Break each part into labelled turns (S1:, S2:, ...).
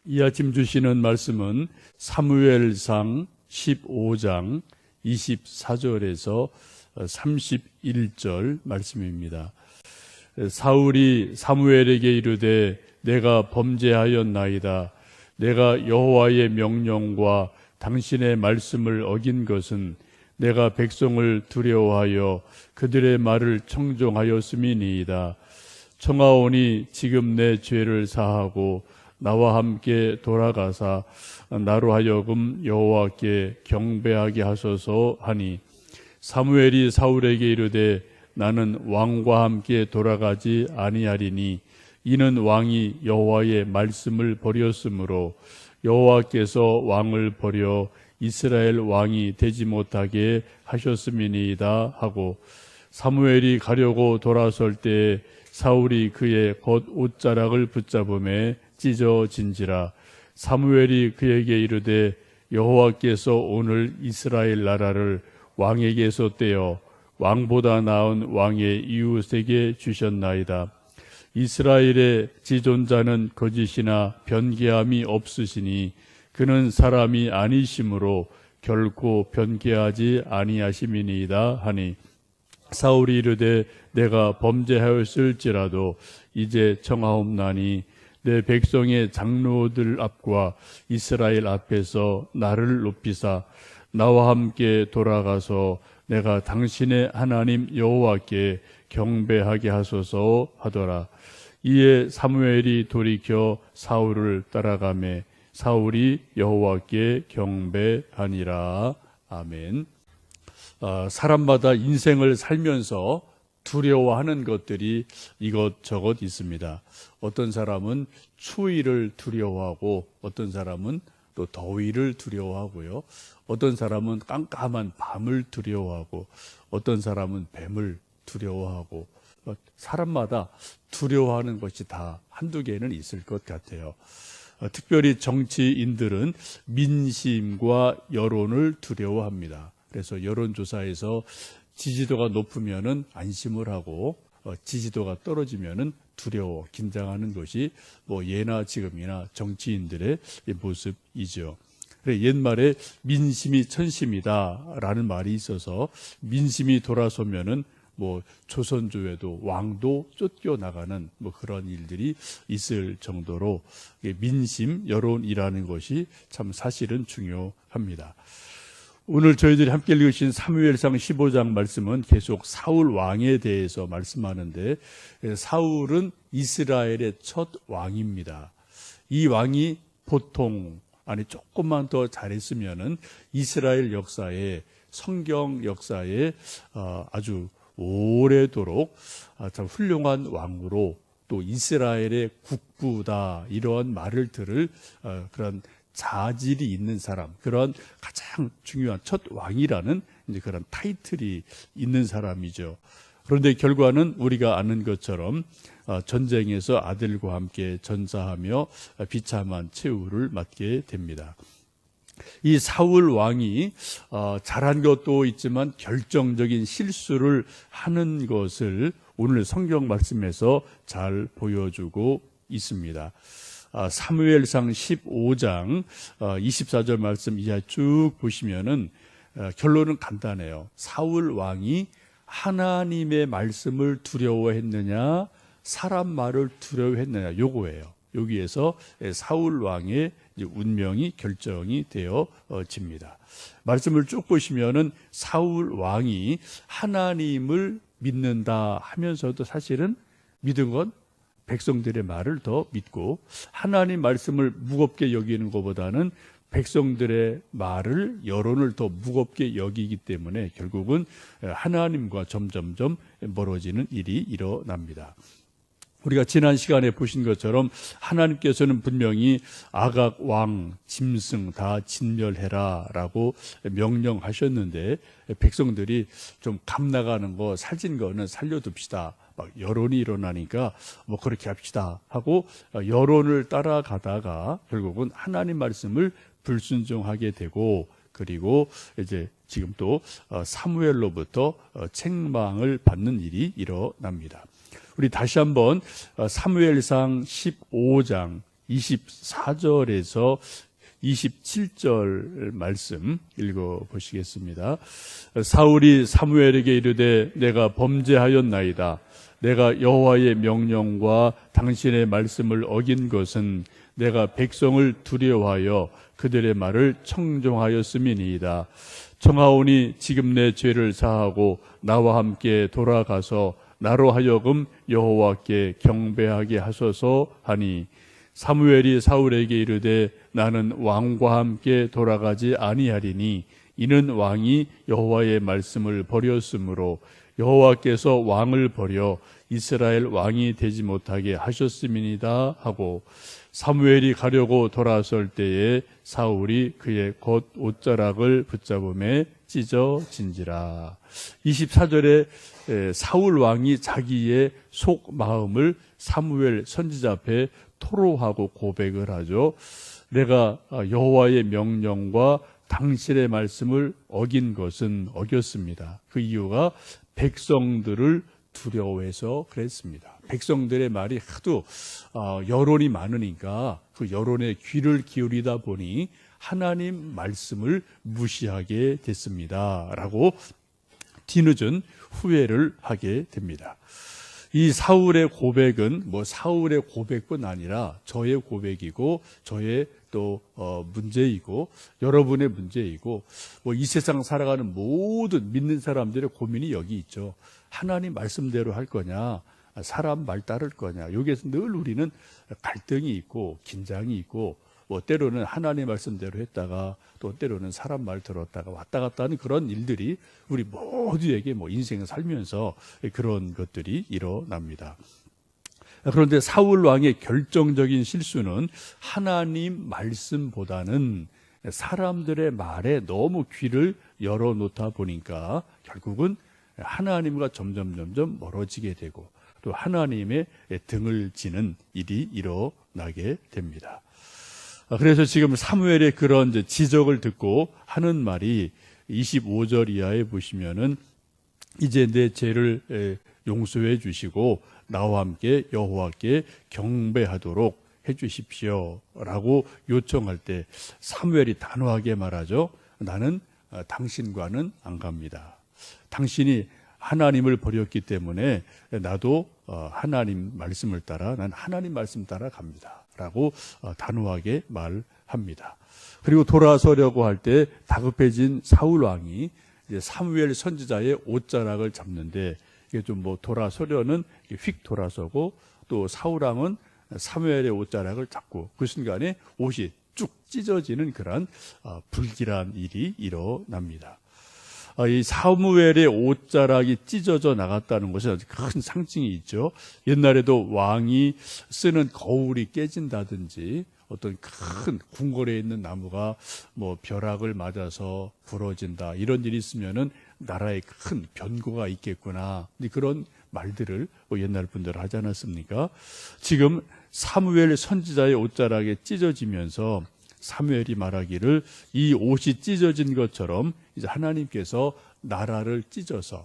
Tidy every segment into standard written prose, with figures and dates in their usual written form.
S1: 이 아침 주시는 말씀은 사무엘상 15장 24절에서 31절 말씀입니다. 사울이 사무엘에게 이르되 내가 범죄하였나이다. 내가 여호와의 명령과 당신의 말씀을 어긴 것은 내가 백성을 두려워하여 그들의 말을 청종하였음이니이다. 청하오니 지금 내 죄를 사하고 나와 함께 돌아가사 나로 하여금 여호와께 경배하게 하소서 하니, 사무엘이 사울에게 이르되 나는 왕과 함께 돌아가지 아니하리니 이는 왕이 여호와의 말씀을 버렸으므로 여호와께서 왕을 버려 이스라엘 왕이 되지 못하게 하셨음이니이다 하고, 사무엘이 가려고 돌아설 때에 사울이 그의 겉 옷자락을 붙잡음에 찢어진지라. 사무엘이 그에게 이르되 여호와께서 오늘 이스라엘 나라를 왕에게서 떼어 왕보다 나은 왕의 이웃에게 주셨나이다. 이스라엘의 지존자는 거짓이나 변개함이 없으시니 그는 사람이 아니심으로 결코 변개하지 아니하심이니이다 하니, 사울이 이르되 내가 범죄하였을지라도 이제 청하옵나니 내 백성의 장로들 앞과 이스라엘 앞에서 나를 높이사 나와 함께 돌아가서 내가 당신의 하나님 여호와께 경배하게 하소서 하더라. 이에 사무엘이 돌이켜 사울을 따라가매 사울이 여호와께 경배하니라. 아멘. 사람마다 인생을 살면서 두려워하는 것들이 이것저것 있습니다. 어떤 사람은 추위를 두려워하고, 어떤 사람은 또 더위를 두려워하고요. 어떤 사람은 깜깜한 밤을 두려워하고, 어떤 사람은 뱀을 두려워하고, 사람마다 두려워하는 것이 다 한두 개는 있을 것 같아요. 특별히 정치인들은 민심과 여론을 두려워합니다. 그래서 여론조사에서 지지도가 높으면은 안심을 하고, 지지도가 떨어지면은 두려워, 긴장하는 것이 예나 지금이나 정치인들의 모습이죠. 그래, 옛말에 민심이 천심이다라는 말이 있어서 민심이 돌아서면은 조선조에도 왕도 쫓겨나가는 그런 일들이 있을 정도로 민심, 여론이라는 것이 참 사실은 중요합니다. 오늘 저희들이 함께 읽으신 사무엘상 15장 말씀은 계속 사울 왕에 대해서 말씀하는데, 사울은 이스라엘의 첫 왕입니다. 이 왕이 조금만 더 잘했으면은 이스라엘 역사에, 성경 역사에 아주 오래도록 참 훌륭한 왕으로, 또 이스라엘의 국부다 이런 말을 들을 그런 자질이 있는 사람, 그런 가장 중요한 첫 왕이라는 그런 타이틀이 있는 사람이죠. 그런데 결과는 우리가 아는 것처럼 전쟁에서 아들과 함께 전사하며 비참한 최후를 맞게 됩니다. 이 사울 왕이 잘한 것도 있지만 결정적인 실수를 하는 것을 오늘 성경 말씀에서 잘 보여주고 있습니다. 사무엘상 15장 24절 말씀 이하 쭉 보시면은 결론은 간단해요. 사울 왕이 하나님의 말씀을 두려워했느냐, 사람 말을 두려워했느냐, 요거예요. 여기에서 사울 왕의 운명이 결정이 되어집니다. 말씀을 쭉 보시면은 사울 왕이 하나님을 믿는다 하면서도 사실은 믿은 건 백성들의 말을 더 믿고, 하나님 말씀을 무겁게 여기는 것보다는 백성들의 말을, 여론을 더 무겁게 여기기 때문에 결국은 하나님과 점점점 멀어지는 일이 일어납니다. 우리가 지난 시간에 보신 것처럼 하나님께서는 분명히 아각 왕 짐승 다 진멸해라 라고 명령하셨는데, 백성들이 좀 감 나가는 거, 살찐 거는 살려둡시다, 여론이 일어나니까 그렇게 합시다 하고 여론을 따라가다가 결국은 하나님 말씀을 불순종하게 되고, 그리고 이제 지금 또 사무엘로부터 책망을 받는 일이 일어납니다. 우리 다시 한번 사무엘상 15장 24절에서 27절 말씀 읽어보시겠습니다. 사울이 사무엘에게 이르되 내가 범죄하였나이다. 내가 여호와의 명령과 당신의 말씀을 어긴 것은 내가 백성을 두려워하여 그들의 말을 청종하였음이니이다. 청하오니 지금 내 죄를 사하고 나와 함께 돌아가서 나로 하여금 여호와께 경배하게 하소서 하니 사무엘이 사울에게 이르되 나는 왕과 함께 돌아가지 아니하리니 이는 왕이 여호와의 말씀을 버렸으므로 여호와께서 왕을 버려 이스라엘 왕이 되지 못하게 하셨음이니이다 하고 사무엘이 가려고 돌아설 때에 사울이 그의 곧 옷자락을 붙잡음에 찢어진지라. 24절에 사울 왕이 자기의 속 마음을 사무엘 선지자 앞에 토로하고 고백을 하죠. 내가 여호와의 명령과 당신의 말씀을 어긴 것은 어겼습니다. 그 이유가 백성들을 두려워해서 그랬습니다. 백성들의 말이 하도 여론이 많으니까 그 여론에 귀를 기울이다 보니 하나님 말씀을 무시하게 됐습니다. 라고 뒤늦은 후회를 하게 됩니다. 이 사울의 고백은 사울의 고백뿐 아니라 저의 고백이고 저의 또 문제이고 여러분의 문제이고 이 세상 살아가는 모든 믿는 사람들의 고민이 여기 있죠. 하나님 말씀대로 할 거냐, 사람 말 따를 거냐. 여기에서 늘 우리는 갈등이 있고 긴장이 있고 때로는 하나님 말씀대로 했다가 또 때로는 사람 말 들었다가 왔다 갔다 하는 그런 일들이 우리 모두에게 인생을 살면서 그런 것들이 일어납니다. 그런데 사울 왕의 결정적인 실수는 하나님 말씀보다는 사람들의 말에 너무 귀를 열어놓다 보니까 결국은 하나님과 점점 멀어지게 되고 또 하나님의 등을 지는 일이 일어나게 됩니다. 그래서 지금 사무엘의 그런 지적을 듣고 하는 말이 25절 이하에 보시면은 이제 내 죄를 용서해 주시고 나와 함께 여호와께 경배하도록 해 주십시오 라고 요청할 때 사무엘이 단호하게 말하죠. 나는 당신과는 안 갑니다. 당신이 하나님을 버렸기 때문에 나도 하나님 말씀을 따라 난 하나님 말씀 따라 갑니다 라고 단호하게 말합니다. 그리고 돌아서려고 할 때 다급해진 사울 왕이 이제 사무엘 선지자의 옷자락을 잡는데 이게 좀 돌아서려는 휙 돌아서고 또 사울 왕은 사무엘의 옷자락을 잡고 그 순간에 옷이 쭉 찢어지는 그런 불길한 일이 일어납니다. 이 사무엘의 옷자락이 찢어져 나갔다는 것은 아주 큰 상징이 있죠. 옛날에도 왕이 쓰는 거울이 깨진다든지 어떤 큰 궁궐에 있는 나무가 벼락을 맞아서 부러진다 이런 일이 있으면은 나라에 큰 변고가 있겠구나 그런 말들을 옛날 분들 하지 않았습니까? 지금 사무엘 선지자의 옷자락이 찢어지면서 사무엘이 말하기를 이 옷이 찢어진 것처럼 이제 하나님께서 나라를 찢어서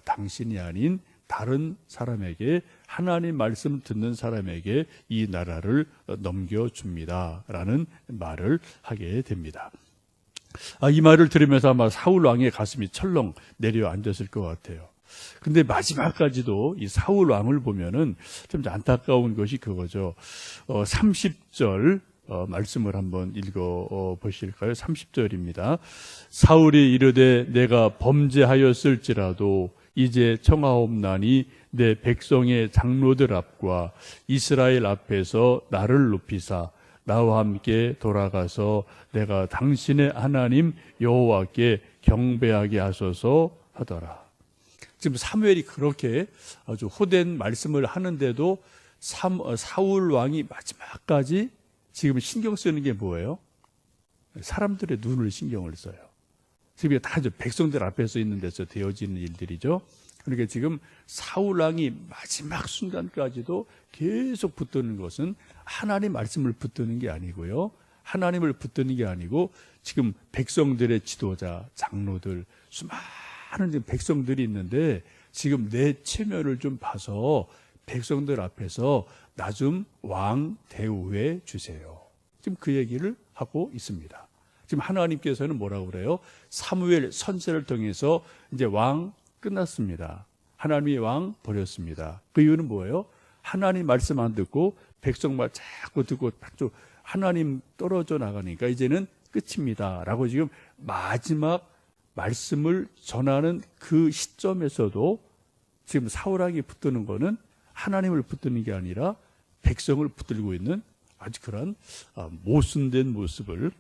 S1: 당신이 아닌 다른 사람에게 하나님 말씀 듣는 사람에게 이 나라를 넘겨줍니다라는 말을 하게 됩니다. 이 말을 들으면서 아마 사울 왕의 가슴이 철렁 내려앉았을 것 같아요. 근데 마지막까지도 이 사울 왕을 보면은 좀 안타까운 것이 그거죠. 30절 말씀을 한번 읽어 보실까요? 30절입니다. 사울이 이르되 내가 범죄하였을지라도 이제 청하옵나니 내 백성의 장로들 앞과 이스라엘 앞에서 나를 높이사 나와 함께 돌아가서 내가 당신의 하나님 여호와께 경배하게 하소서 하더라. 지금 사무엘이 그렇게 아주 호된 말씀을 하는데도 사울 왕이 마지막까지 지금 신경 쓰는 게 뭐예요? 사람들의 눈을 신경을 써요. 지금 다 백성들 앞에서 있는 데서 되어지는 일들이죠. 그러니까 지금 사울 왕이 마지막 순간까지도 계속 붙드는 것은 하나님 말씀을 붙드는 게 아니고요. 하나님을 붙드는 게 아니고 지금 백성들의 지도자, 장로들, 수많은 지금 백성들이 있는데 지금 내 체면을 좀 봐서 백성들 앞에서 나 좀 왕 대우해 주세요. 지금 그 얘기를 하고 있습니다. 지금 하나님께서는 뭐라고 그래요? 사무엘 선지자를 통해서 이제 왕 끝났습니다. 하나님이 왕 버렸습니다. 그 이유는 뭐예요? 하나님 말씀 안 듣고 백성 말 자꾸 듣고 하나님 떨어져 나가니까 이제는 끝입니다. 라고 지금 마지막 말씀을 전하는 그 시점에서도 지금 사울왕이 붙드는 거는 하나님을 붙드는 게 아니라 백성을 붙들고 있는 아주 그런 모순된 모습을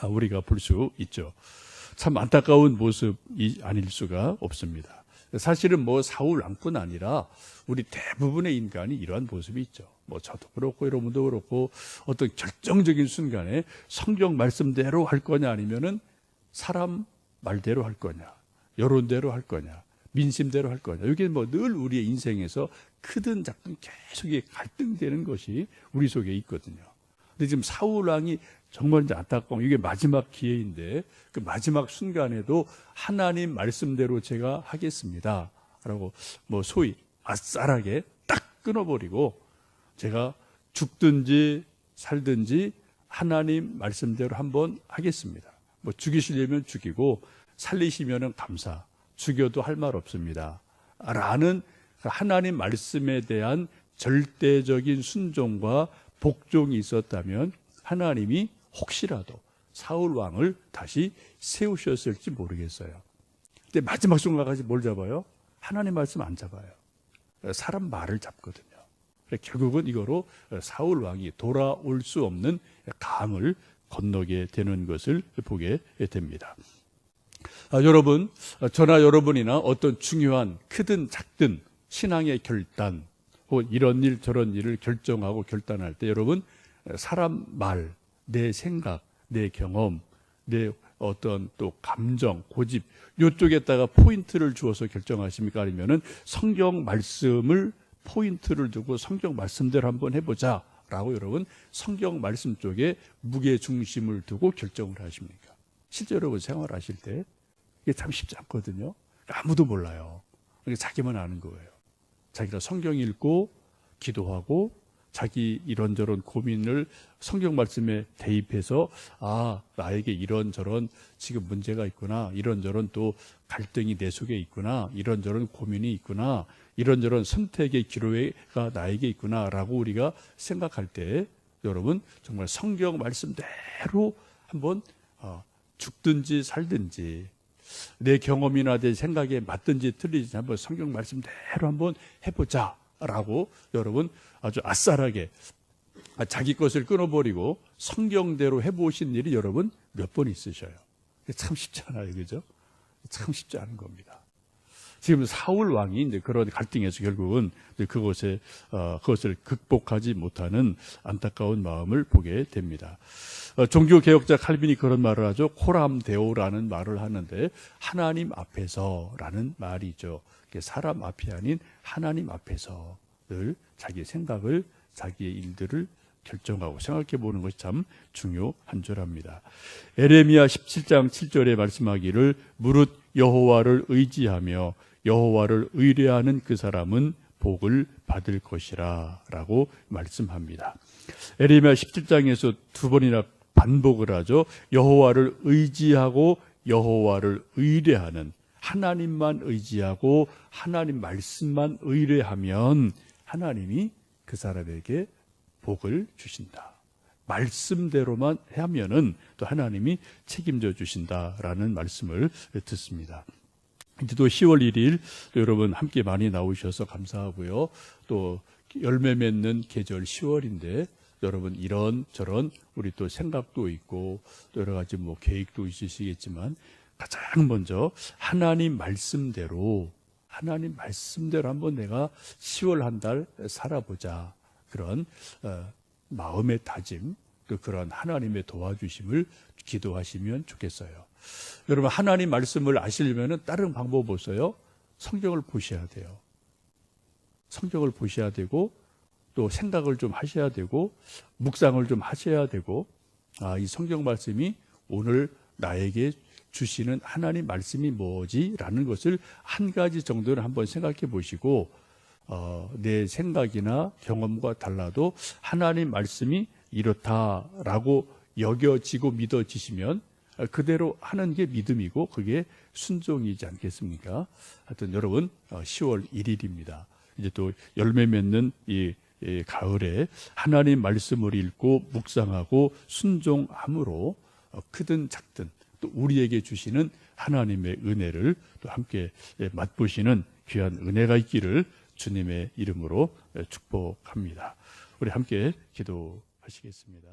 S1: 우리가 볼 수 있죠. 참 안타까운 모습이 아닐 수가 없습니다. 사실은 뭐 사울 왕뿐 아니라 우리 대부분의 인간이 이러한 모습이 있죠. 뭐 저도 그렇고 여러분도 그렇고 어떤 결정적인 순간에 성경 말씀대로 할 거냐 아니면은 사람 말대로 할 거냐, 여론대로 할 거냐, 민심대로 할 거냐. 이게 뭐 늘 우리의 인생에서 크든 작든 계속 갈등되는 것이 우리 속에 있거든요. 근데 지금 사울 왕이 정말 이제 안타까운 이게 마지막 기회인데 그 마지막 순간에도 하나님 말씀대로 제가 하겠습니다. 라고 뭐 소위 아싸하게 딱 끊어버리고 제가 죽든지 살든지 하나님 말씀대로 한번 하겠습니다. 뭐 죽이시려면 죽이고 살리시면은 감사, 죽여도 할 말 없습니다. 라는 하나님 말씀에 대한 절대적인 순종과 복종이 있었다면 하나님이 혹시라도 사울 왕을 다시 세우셨을지 모르겠어요. 근데 마지막 순간까지 뭘 잡아요? 하나님 말씀 안 잡아요. 사람 말을 잡거든요. 결국은 이거로 사울 왕이 돌아올 수 없는 강을 건너게 되는 것을 보게 됩니다. 여러분, 저나 여러분이나 어떤 중요한 크든 작든 신앙의 결단, 혹은 이런 일 저런 일을 결정하고 결단할 때 여러분 사람 말, 내 생각, 내 경험, 내 어떤 또 감정, 고집 이쪽에다가 포인트를 주어서 결정하십니까? 아니면은 성경 말씀을 포인트를 두고 성경 말씀대로 한번 해보자 라고 여러분 성경 말씀 쪽에 무게 중심을 두고 결정을 하십니까? 실제 여러분 생활하실 때 이게 참 쉽지 않거든요. 아무도 몰라요. 자기만 아는 거예요. 자기가 성경 읽고 기도하고 자기 이런저런 고민을 성경 말씀에 대입해서 나에게 이런저런 지금 문제가 있구나, 이런저런 또 갈등이 내 속에 있구나, 이런저런 고민이 있구나, 이런저런 선택의 기로가 나에게 있구나 라고 우리가 생각할 때 여러분 정말 성경 말씀대로 한번 죽든지 살든지 내 경험이나 내 생각에 맞든지 틀리든지 한번 성경 말씀대로 한번 해보자 라고 여러분 아주 아싸하게 자기 것을 끊어버리고 성경대로 해보신 일이 여러분 몇 번 있으셔요. 참 쉽지 않아요. 그죠? 참 쉽지 않은 겁니다. 지금 사울 왕이 이제 그런 갈등에서 결국은 그것을 극복하지 못하는 안타까운 마음을 보게 됩니다. 종교개혁자 칼빈이 그런 말을 하죠. 코람 데오라는 말을 하는데 하나님 앞에서라는 말이죠. 사람 앞이 아닌 하나님 앞에서 늘 자기의 생각을 자기의 일들을 결정하고 생각해 보는 것이 참 중요한 줄 압니다. 에레미야 17장 7절에 말씀하기를 무릇 여호와를 의지하며 여호와를 의뢰하는 그 사람은 복을 받을 것이라 라고 말씀합니다. 에레미야 17장에서 두 번이나 반복을 하죠. 여호와를 의지하고 여호와를 의뢰하는 하나님만 의지하고 하나님 말씀만 의뢰하면 하나님이 그 사람에게 복을 주신다. 말씀대로만 하면은 또 하나님이 책임져 주신다라는 말씀을 듣습니다. 이제 또 10월 1일 여러분 함께 많이 나오셔서 감사하고요. 또 열매 맺는 계절 10월인데 여러분 이런 저런 우리 또 생각도 있고 또 여러 가지 뭐 계획도 있으시겠지만 가장 먼저 하나님 말씀대로 한번 내가 10월 한 달 살아보자. 그런 마음의 다짐, 그런 하나님의 도와주심을 기도하시면 좋겠어요. 여러분 하나님 말씀을 아시려면 다른 방법 없어요. 성경을 보셔야 돼요. 성경을 보셔야 되고 또 생각을 좀 하셔야 되고 묵상을 좀 하셔야 되고 이 성경 말씀이 오늘 나에게 주시는 하나님 말씀이 뭐지? 라는 것을 한 가지 정도는 한번 생각해 보시고 내 생각이나 경험과 달라도 하나님 말씀이 이렇다라고 여겨지고 믿어지시면 그대로 하는 게 믿음이고 그게 순종이지 않겠습니까? 하여튼 여러분 10월 1일입니다. 이제 또 열매 맺는 이 가을에 하나님 말씀을 읽고 묵상하고 순종함으로 크든 작든 또 우리에게 주시는 하나님의 은혜를 또 함께 맛보시는 귀한 은혜가 있기를 주님의 이름으로 축복합니다. 우리 함께 기도하시겠습니다.